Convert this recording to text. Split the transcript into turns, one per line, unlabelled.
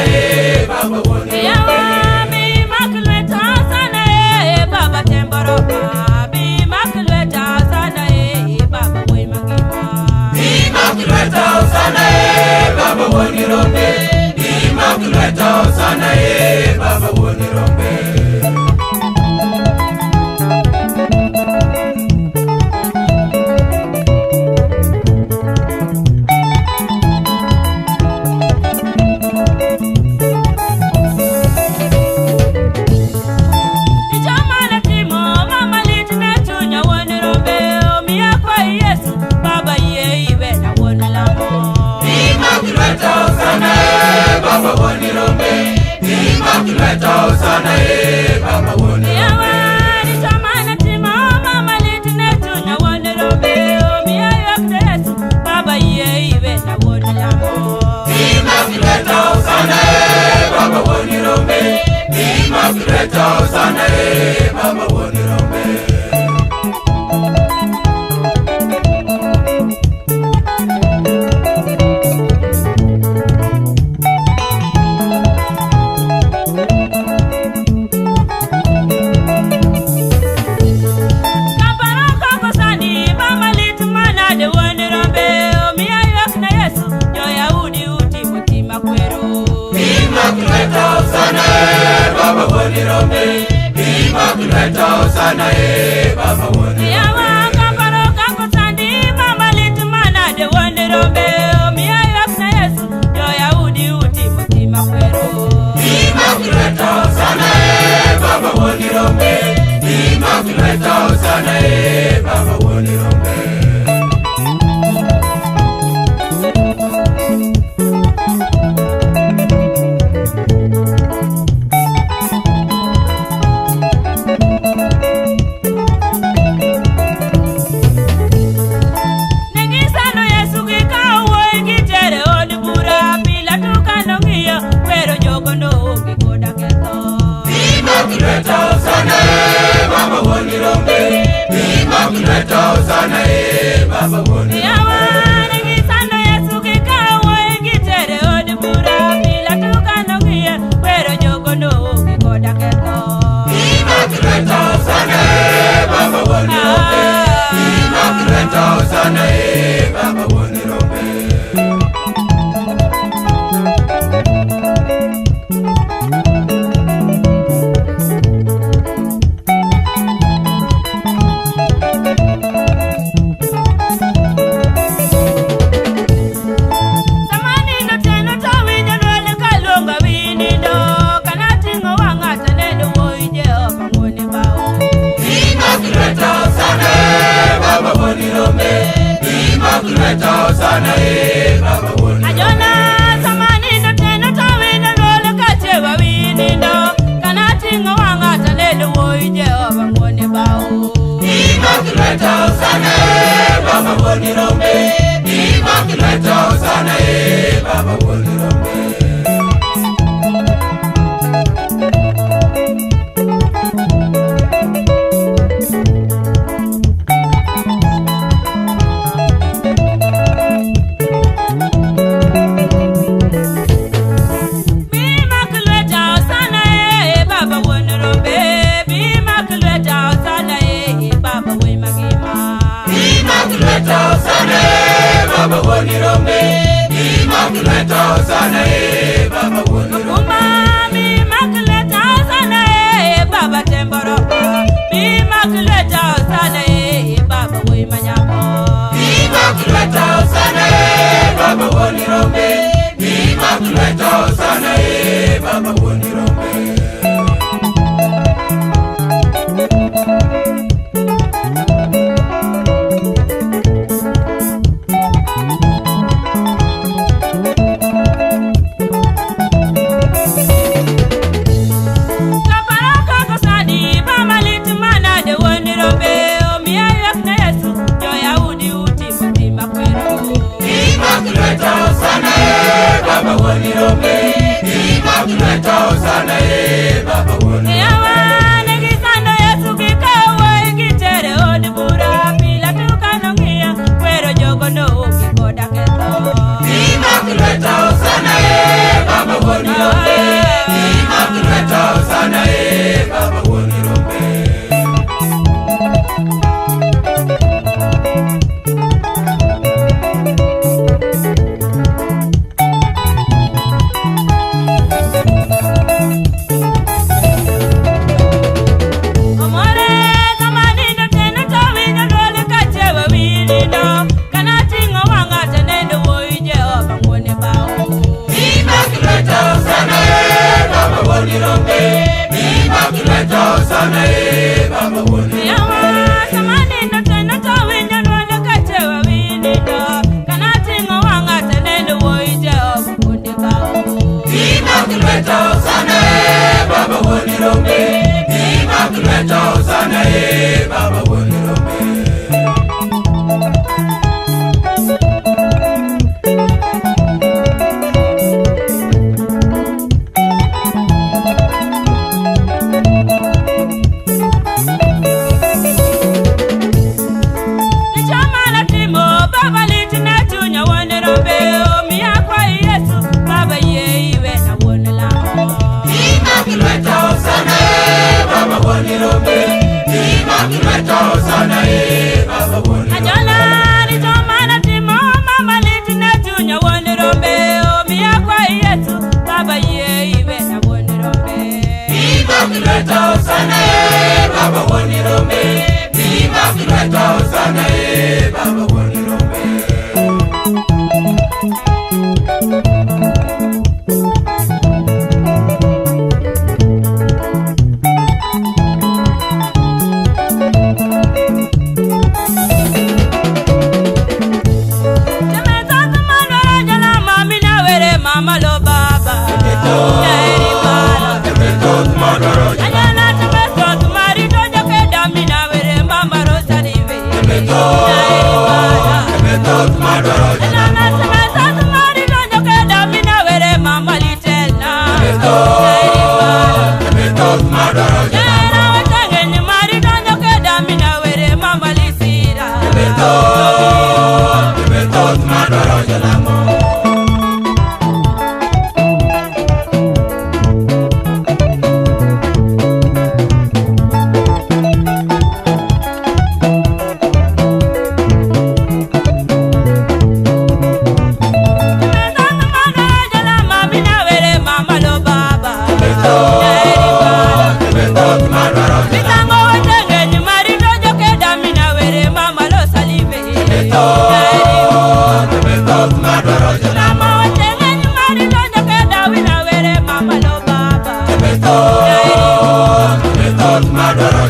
e baba woni rombe.
Bi Immaculate Hosanna e baba Temboroba. Bi Immaculate Hosanna e baba Boy Magima.
Immaculate Hosanna e baba woni rombe. Immaculate Hosanna e baba woni rombe. Baba woni rombe, Immaculate Hosanna e baba woni rombe.
Yawani chamana tima mama litne tunya woni rombe. Omiya yakte Yesu baba ye iwe na woni lamo.
Immaculate Hosanna e baba woni rombe. Immaculate Hosanna e baba woni rombe. Immaculate Hosanna e baba woni rombe. Immaculate Hosanna e baba woni rombe.
Yawa kaparo kakosandi mama litmana de woni rombe. Omiya yakna Yesu yo Yahudi uti mutima kwero.
Immaculate Hosanna e baba woni rombe. Immaculate Hosanna e baba woni rombe. Immaculate Hosanna e baba woni rombe. Immaculate Hosanna e baba woni rombe.
Yawani gisano Yesu kikawo igitere odibura. Pila tukano ngiye kwero jogo no kikoda keko.
Immaculate Hosanna e baba woni rombe. Immaculate Hosanna e baba woni rombe. Immaculate Hosanna e baba woni rombe.
Ajona samani no tena tawina rolo kachewa winindo. Kanati ngawanga talelo woi Jehova ngone bao.
Immaculate Hosanna e baba woni rombe. Immaculate Hosanna e baba woni rombe. Baba woni rombe. Immaculate Hosanna e baba woni rombe.
Immaculate Hosanna e baba Temboroba. Immaculate Hosanna e baba Boy Magima.
Immaculate Hosanna e baba woni rombe. Immaculate Hosanna e baba woni rombe. Baba woni rombe. Immaculate Hosanna e baba woni rombe.
Yawani gisano Yesu kikawo igitere odibura. Pila tukano ngiya kwero jogo no kikoda keto.
Immaculate Hosanna e baba woni rombe. sana baba woni
yawa samani ndo tena tawinja nwele kache wawini ndo kanati ngawanga tanendo woije obukundi kangu
Imakuleta sana baba woni rombe Imakuleta sana baba woni rombe Baba woni rombe Imakuleta sana baba woni rombe
Mama lo baba Mama